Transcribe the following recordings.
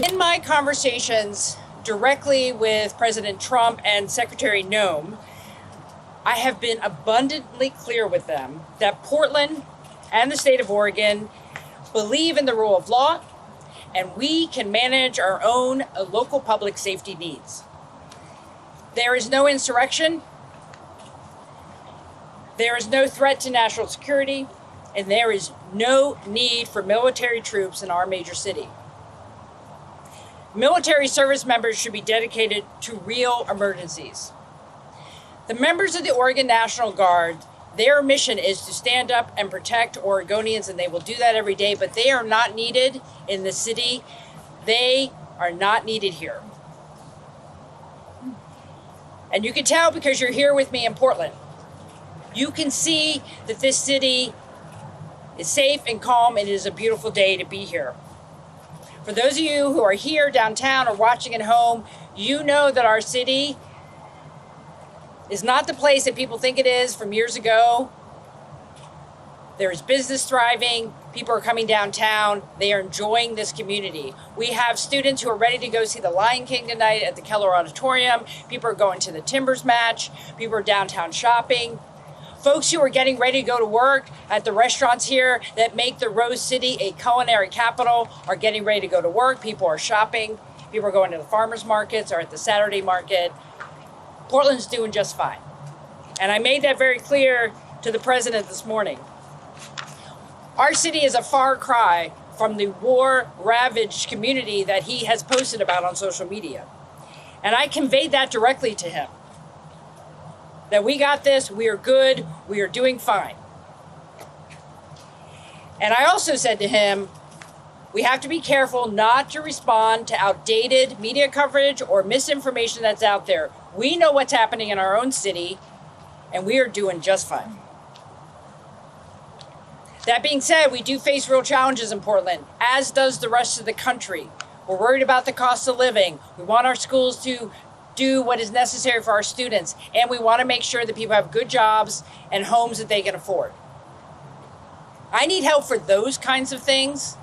In my conversations directly with President Trump and Secretary Noem, I have been abundantly clear with them that Portland and the state of Oregon believe in the rule of law, and we can manage our own local public safety needs. There is no insurrection, there is no threat to national security, and there is no need for military troops in our major city. Military service members should be dedicated to real emergencies. The members of the Oregon National Guard, their mission is to stand up and protect Oregonians, and they will do that every day, but they are not needed in the city. They are not needed here. And you can tell because you're here with me in Portland. You can see that this city is safe and calm, and it is a beautiful day to be here. For those of you who are here downtown or watching at home, you know that our city is not the place that people think it is from years ago. There is business thriving. People are coming downtown. They are enjoying this community. We have students who are ready to go see the Lion King tonight at the Keller Auditorium. People are going to the Timbers match. People are downtown shopping. Folks who are getting ready to go to work at the restaurants here that make the Rose City a culinary capital are getting ready to go to work. People are shopping. People are going to the farmers markets or at the Saturday market. Portland's doing just fine. And I made that very clear to the president this morning. Our city is a far cry from the war-ravaged community that he has posted about on social media. And I conveyed that directly to him. That we got this, we are good, we are doing fine. And I also said to him, we have to be careful not to respond to outdated media coverage or misinformation that's out there. We know what's happening in our own city, and we are doing just fine. That being said, we do face real challenges in Portland, as does the rest of the country. We're worried about the cost of living. We want our schools to do what is necessary for our students, and we want to make sure that people have good jobs and homes that they can afford. I need help for those kinds of things,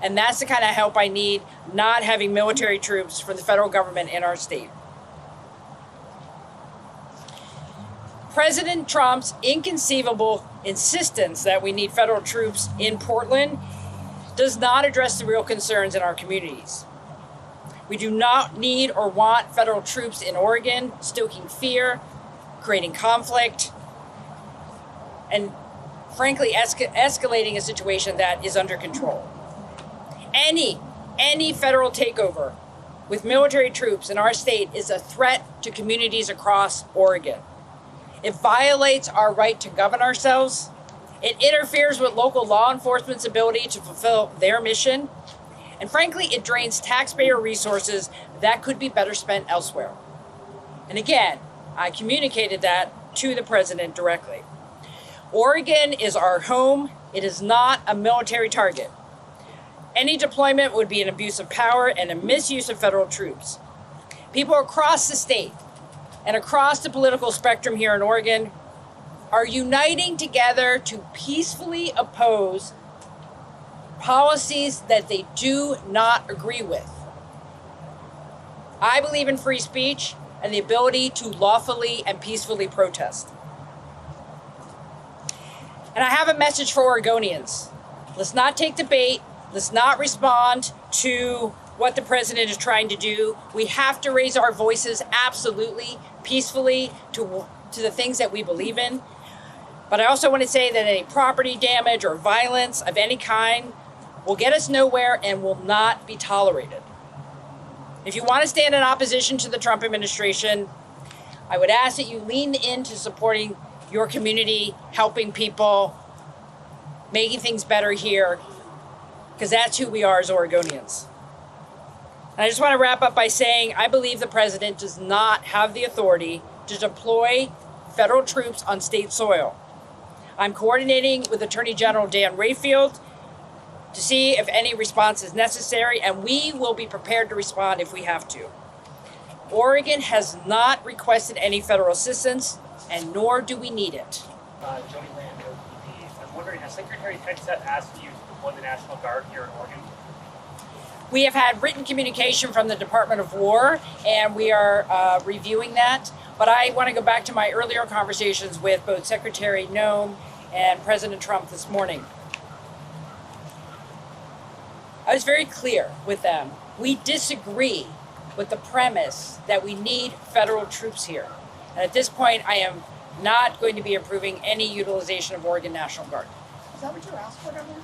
and that's the kind of help I need, not having military troops from the federal government in our state. President Trump's inconceivable insistence that we need federal troops in Portland does not address the real concerns in our communities. We do not need or want federal troops in Oregon stoking fear, creating conflict, and frankly escalating a situation that is under control. Any federal takeover with military troops in our state is a threat to communities across Oregon. It violates our right to govern ourselves. It interferes with local law enforcement's ability to fulfill their mission. And frankly, it drains taxpayer resources that could be better spent elsewhere. And again, I communicated that to the president directly. Oregon is our home. It is not a military target. Any deployment would be an abuse of power and a misuse of federal troops. People across the state and across the political spectrum here in Oregon are uniting together to peacefully oppose policies that they do not agree with. I believe in free speech and the ability to lawfully and peacefully protest. And I have a message for Oregonians. Let's not take the bait. Let's not respond to what the president is trying to do. We have to raise our voices absolutely, peacefully to the things that we believe in. But I also want to say that any property damage or violence of any kind will get us nowhere and will not be tolerated. If you want to stand in opposition to the Trump administration, I would ask that you lean into supporting your community, helping people, making things better here. because that's who we are as Oregonians. And I just want to wrap up by saying I believe the president does not have the authority to deploy federal troops on state soil. I'm coordinating with Attorney General Dan Rayfield to see if any response is necessary, and we will be prepared to respond if we have to. Oregon has not requested any federal assistance, and nor do we need it. Jody Land, OPP. I'm wondering, has Secretary Hegseth asked you to deploy the National Guard here in Oregon? We have had written communication from the Department of War, and we are reviewing that. But I want to go back to my earlier conversations with both Secretary Noem and President Trump this morning. I was very clear with them. We disagree with the premise that we need federal troops here. And at this point, I am not going to be approving any utilization of Oregon National Guard. Is that what you asked for, Governor?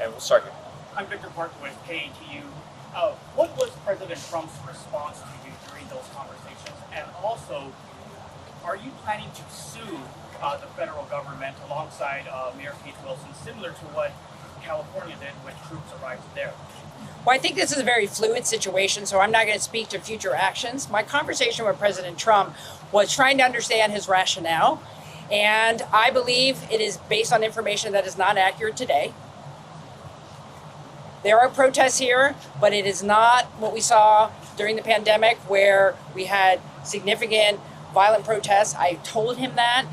And we'll start here. I'm Victor Park with KATU. What was President Trump's response to you during those conversations? And also, are you planning to sue the federal government alongside Mayor Pete Wilson, similar to what California did when troops arrived there? Well, I think this is a very fluid situation, so I'm not going to speak to future actions. My conversation with President Trump was trying to understand his rationale, and I believe it is based on information that is not accurate today. There are protests here, but it is not what we saw during the pandemic where we had significant violent protests. I told him that.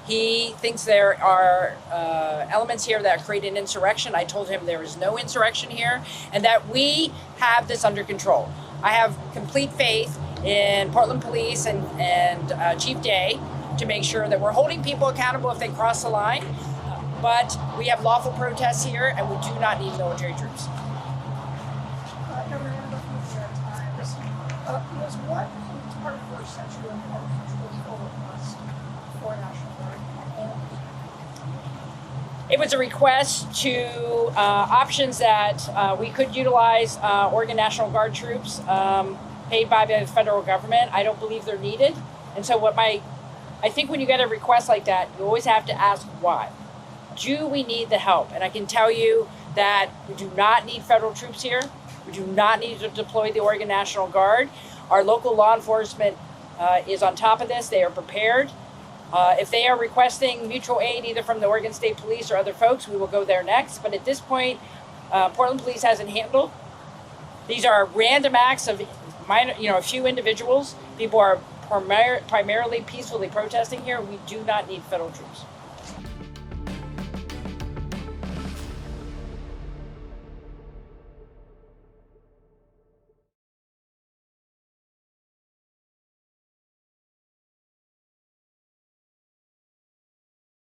He thinks there are elements here that create an insurrection. I told him there is no insurrection here and that we have this under control. I have complete faith in Portland Police and Chief Day to make sure that we're holding people accountable if they cross the line. But we have lawful protests here, and we do not need military troops. Governor, Times. Was what part first sent you a request for National Guard? It was a request to options that we could utilize Oregon National Guard troops paid by the federal government. I don't believe they're needed. And so I think when you get a request like that, you always have to ask why. Do we need the help? And I can tell you that we do not need federal troops here. We do not need to deploy the Oregon National Guard. Our local law enforcement is on top of this. They are prepared. If they are requesting mutual aid, either from the Oregon State Police or other folks, we will go there next. But at this point, Portland Police hasn't handled. These are random acts of minor, a few individuals. People are primarily peacefully protesting here. We do not need federal troops.